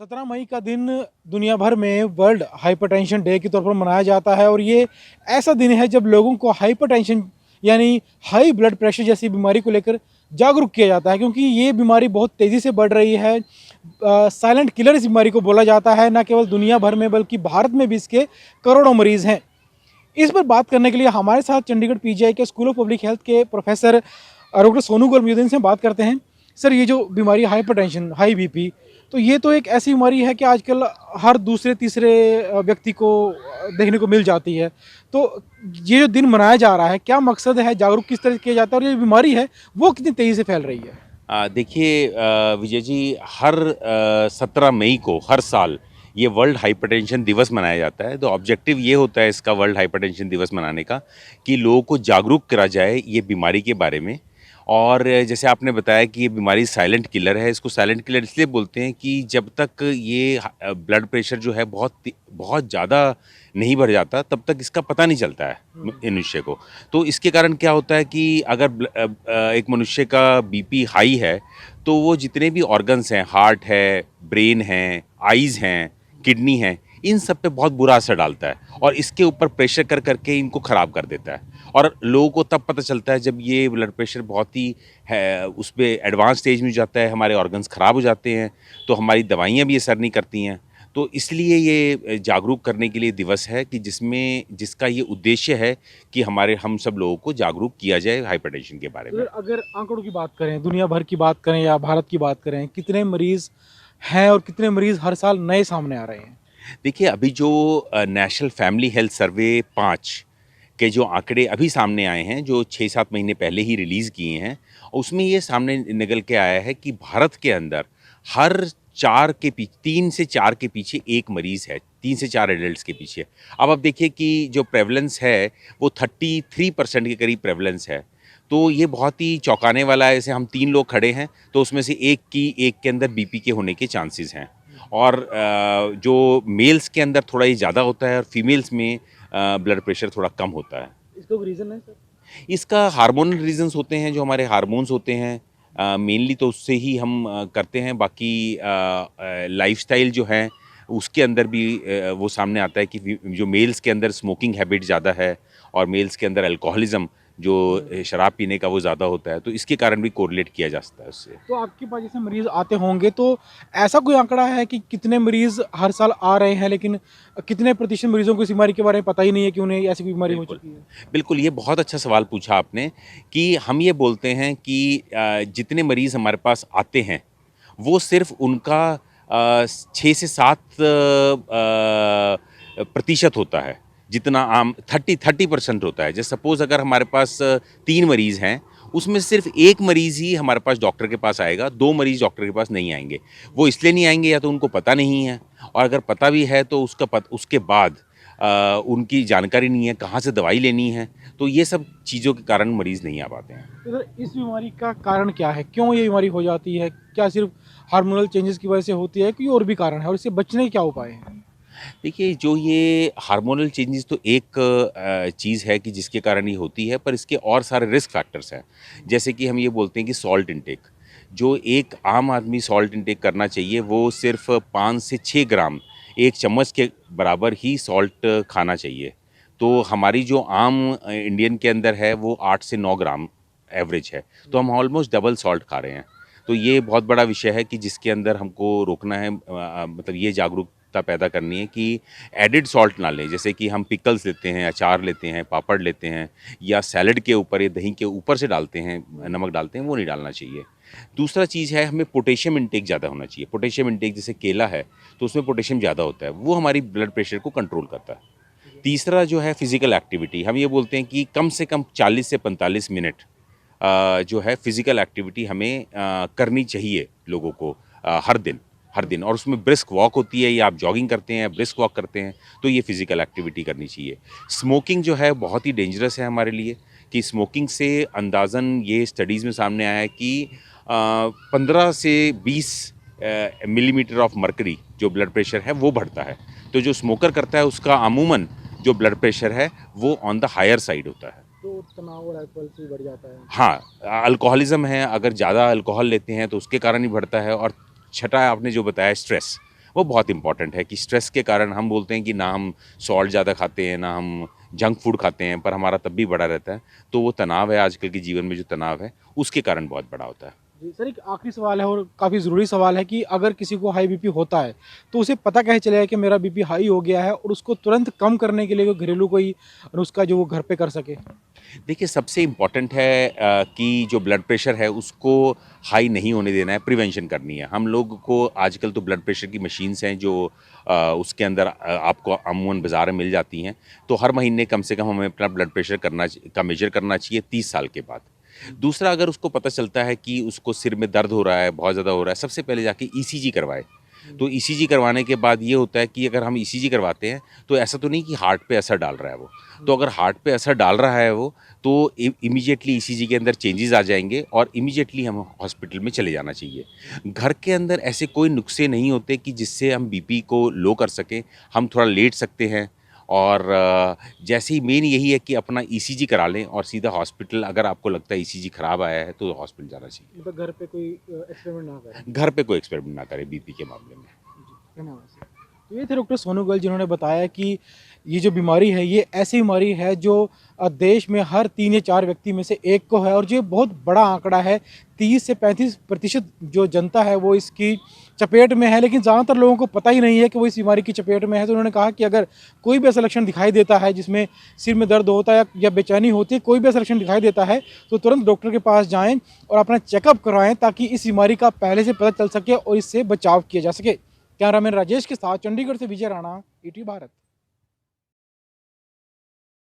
17 मई का दिन दुनिया भर में वर्ल्ड हाइपरटेंशन डे के तौर पर मनाया जाता है और ये ऐसा दिन है जब लोगों को हाइपरटेंशन यानी हाई ब्लड प्रेशर जैसी बीमारी को लेकर जागरूक किया जाता है, क्योंकि ये बीमारी बहुत तेज़ी से बढ़ रही है। साइलेंट किलर इस बीमारी को बोला जाता है, न केवल दुनिया भर में बल्कि भारत में भी इसके करोड़ों मरीज़ हैं। इस पर बात करने के लिए हमारे साथ चंडीगढ़ पीजीआई के स्कूल ऑफ पब्लिक हेल्थ के प्रोफेसर डॉक्टर सोनू गुरमीत से बात करते हैं। सर, ये जो बीमारी हाइपरटेंशन, हाई बीपी, तो ये तो एक ऐसी बीमारी है कि आजकल हर दूसरे तीसरे व्यक्ति को देखने को मिल जाती है। तो ये जो दिन मनाया जा रहा है, क्या मकसद है, जागरूक किस तरह किया जाता है और ये बीमारी है वो कितनी तेज़ी से फैल रही है? देखिए विजय जी, हर 17 मई को हर साल ये वर्ल्ड हाइपरटेंशन दिवस मनाया जाता है। तो ऑब्जेक्टिव ये होता है इसका वर्ल्ड हाइपरटेंशन दिवस मनाने का कि लोगों को जागरूक करा जाए ये बीमारी के बारे में। और जैसे आपने बताया कि ये बीमारी साइलेंट किलर है। इसको साइलेंट किलर इसलिए बोलते हैं कि जब तक ये ब्लड प्रेशर जो है बहुत ज़्यादा नहीं बढ़ जाता तब तक इसका पता नहीं चलता है मनुष्य को। तो इसके कारण क्या होता है कि अगर एक मनुष्य का बीपी हाई है तो वो जितने भी ऑर्गन्स हैं, हार्ट है, ब्रेन है, आइज़ हैं, किडनी है, इन सब पे बहुत बुरा असर डालता है और इसके ऊपर प्रेशर कर करके इनको ख़राब कर देता है। और लोगों को तब पता चलता है जब ये ब्लड प्रेशर बहुत ही है उस पे एडवांस स्टेज में जाता है, हमारे ऑर्गन्स ख़राब हो जाते हैं, तो हमारी दवाइयाँ भी असर नहीं करती हैं। तो इसलिए ये जागरूक करने के लिए दिवस है कि जिसका ये उद्देश्य है कि हम सब लोगों को जागरूक किया जाए हाइपरटेंशन के बारे में। अगर आंकड़ों की बात करें, दुनिया भर की बात करें या भारत की बात करें, कितने मरीज़ हैं और कितने मरीज़ हर साल नए सामने आ रहे हैं? देखिए, अभी जो नेशनल फैमिली हेल्थ सर्वे 5 के जो आंकड़े अभी सामने आए हैं, जो 6-7 महीने पहले ही रिलीज़ किए हैं, उसमें ये सामने निकल के आया है कि भारत के अंदर हर 3 से 4 के पीछे 1 मरीज़ है, 3 से 4 एडल्ट्स के पीछे। अब आप देखिए कि जो प्रेवलेंस है, वो 33% के करीब प्रेवलेंस है। तो ये बहुत ही चौंकाने वाला है। जैसे हम 3 लोग खड़े हैं, तो उसमें से एक के अंदर बीपी के होने के चांसेस हैं। और जो मेल्स के अंदर थोड़ा ये ज़्यादा होता है और फीमेल्स में ब्लड प्रेशर थोड़ा कम होता है। इसका कोई रीज़न है सर? इसका हार्मोनल रीज़न्स होते हैं, जो हमारे हार्मोन्स होते हैं मेनली, तो उससे ही हम करते हैं। बाकी लाइफ़स्टाइल जो है उसके अंदर भी वो सामने आता है कि जो मेल्स के अंदर स्मोकिंग हैबिट ज़्यादा है और मेल्स के अंदर अल्कोहलिज़्म जो शराब पीने का वो ज़्यादा होता है, तो इसके कारण भी कोरिलेट किया जा सकता है उससे। तो आपके पास जैसे मरीज़ आते होंगे, तो ऐसा कोई आंकड़ा है कि कितने मरीज़ हर साल आ रहे हैं, लेकिन कितने प्रतिशत मरीज़ों को इस बीमारी के बारे में पता ही नहीं है कि उन्हें ऐसी कोई बीमारी हो बिल्कुल, चुकी है? बिल्कुल, ये बहुत अच्छा सवाल पूछा आपने कि हम ये बोलते हैं कि जितने मरीज़ हमारे पास आते हैं, वो सिर्फ़ उनका 6 से 7 प्रतिशत होता है, जितना आम 30% होता है। जैसे सपोज़ अगर हमारे पास 3 मरीज़ हैं, उसमें सिर्फ़ 1 मरीज़ ही हमारे पास डॉक्टर के पास आएगा, 2 मरीज़ डॉक्टर के पास नहीं आएँगे। वो इसलिए नहीं आएँगे या तो उनको पता नहीं है, और अगर पता भी है तो उसके बाद उनकी जानकारी नहीं है, कहाँ से दवाई लेनी है, तो ये सब चीज़ों के कारण मरीज़ नहीं आ पाते हैं। तो सर, इस बीमारी का कारण क्या है? क्यों ये बीमारी हो जाती है? क्या सिर्फ़ हार्मोनल चेंजेज़ की वजह से होती है, कोई और भी कारण है और इससे बचने के क्या उपाय हैं? देखिए, जो ये हार्मोनल चेंजेज़ तो एक चीज़ है कि जिसके कारण ये होती है, पर इसके और सारे रिस्क फैक्टर्स हैं। जैसे कि हम ये बोलते हैं कि सॉल्ट इंटेक, जो एक आम आदमी सॉल्ट इंटेक करना चाहिए, वो सिर्फ़ 5 से 6 ग्राम, 1 चम्मच के बराबर ही सॉल्ट खाना चाहिए। तो हमारी जो आम इंडियन के अंदर है, वो 8 से 9 ग्राम एवरेज है। तो हम ऑलमोस्ट डबल सॉल्ट खा रहे हैं। तो ये बहुत बड़ा विषय है कि जिसके अंदर हमको रोकना है, मतलब ये जागरूकता पैदा करनी है कि एडेड सॉल्ट ना लें। जैसे कि हम पिकल्स लेते हैं, अचार लेते हैं, पापड़ लेते हैं, या सैलेड के ऊपर या दही के ऊपर से डालते हैं, नमक डालते हैं, वो नहीं डालना चाहिए। दूसरा चीज़ है, हमें पोटेशियम इंटेक ज़्यादा होना चाहिए। पोटेशियम इंटेक जैसे केला है, तो उसमें पोटेशियम ज़्यादा होता है, वो हमारी ब्लड प्रेशर को कंट्रोल करता है। तीसरा जो है फ़िज़िकल एक्टिविटी, हम ये बोलते हैं कि कम से कम 40 से 45 मिनट जो है फ़िज़िकल एक्टिविटी हमें करनी चाहिए लोगों को हर दिन, और उसमें ब्रिस्क वॉक होती है, या आप जॉगिंग करते हैं, ब्रिस्क वॉक करते हैं, तो ये फ़िज़िकल एक्टिविटी करनी चाहिए। स्मोकिंग जो है बहुत ही डेंजरस है हमारे लिए, कि स्मोकिंग से अंदाज़न ये स्टडीज़ में सामने आया है कि 15 से 20 मिलीमीटर ऑफ मर्करी जो ब्लड प्रेशर है वो बढ़ता है। तो जो स्मोकर करता है उसका अमूमन जो ब्लड प्रेशर है वो ऑन द हायर साइड होता है। तो तनाव और अल्कोहल से बढ़ जाता है। हाँ, अल्कोहलिज़्म है, अगर ज़्यादा अल्कोहल लेते हैं तो उसके कारण ही बढ़ता है। और छठा आपने जो बताया, स्ट्रेस, वो बहुत इंपॉर्टेंट है कि स्ट्रेस के कारण हम बोलते हैं कि ना हम सॉल्ट ज़्यादा खाते हैं, ना हम जंक फूड खाते हैं, पर हमारा तब भी बढ़ा रहता है। तो वो तनाव है, आजकल के जीवन में जो तनाव है, उसके कारण बहुत बड़ा होता है। जी सर, एक आखिरी सवाल है और काफ़ी ज़रूरी सवाल है कि अगर किसी को हाई बीपी होता है तो उसे पता कैसे चलेगा कि मेरा बीपी हाई हो गया है और उसको तुरंत कम करने के लिए कोई घरेलू कोई नुस्खा जो वो घर पे कर सके? देखिए, सबसे इम्पॉर्टेंट है कि जो ब्लड प्रेशर है उसको हाई नहीं होने देना है, प्रिवेंशन करनी है। हम लोग को आजकल तो ब्लड प्रेशर की मशीन्स हैं जो उसके अंदर आपको अमूमन बाज़ार में मिल जाती हैं। तो हर महीने कम से कम हमें अपना ब्लड प्रेशर का मेजर करना चाहिए 30 साल के बाद। दूसरा, अगर उसको पता चलता है कि उसको सिर में दर्द हो रहा है, बहुत ज़्यादा हो रहा है, सबसे पहले जाके ईसीजी करवाए। तो ईसीजी करवाने के बाद ये होता है कि अगर हम ईसीजी करवाते हैं तो ऐसा तो नहीं कि हार्ट पे असर डाल रहा है वो। तो अगर हार्ट पे असर डाल रहा है वो, तो इमीडिएटली ईसीजी के अंदर चेंजेस आ जाएंगे और इमीडिएटली हम हॉस्पिटल में चले जाना चाहिए। घर के अंदर ऐसे कोई नुस्खे नहीं होते कि जिससे हम बीपी को लो कर सकें। हम थोड़ा लेट सकते हैं और जैसे ही मेन यही है कि अपना ईसीजी करा लें और सीधा हॉस्पिटल, अगर आपको लगता है ईसीजी खराब आया है तो हॉस्पिटल जाना चाहिए। मतलब घर पे कोई एक्सपेरिमेंट ना करें। घर पे कोई एक्सपेरिमेंट ना करें बीपी के मामले में। जी, धन्यवाद सर। तो ये थे डॉक्टर सोनू गोयल जिन्होंने बताया कि ये जो बीमारी है ये ऐसी बीमारी है जो देश में हर 3 या 4 व्यक्ति में से एक को है और जो बहुत बड़ा आंकड़ा है। 30 से 35% जो जनता है वो इसकी चपेट में है, लेकिन ज़्यादातर लोगों को पता ही नहीं है कि वो इस बीमारी की चपेट में है। तो उन्होंने कहा कि अगर कोई भी ऐसा लक्षण दिखाई देता है जिसमें सिर में दर्द होता है या बेचैनी होती है, कोई भी ऐसा लक्षण दिखाई देता है तो तुरंत डॉक्टर के पास जाएँ और अपना चेकअप करवाएँ ताकि इस बीमारी का पहले से पता चल सके और इससे बचाव किया जा सके। कैमरामैन राजेश के साथ चंडीगढ़ से विजय राणा, ईटीवी भारत।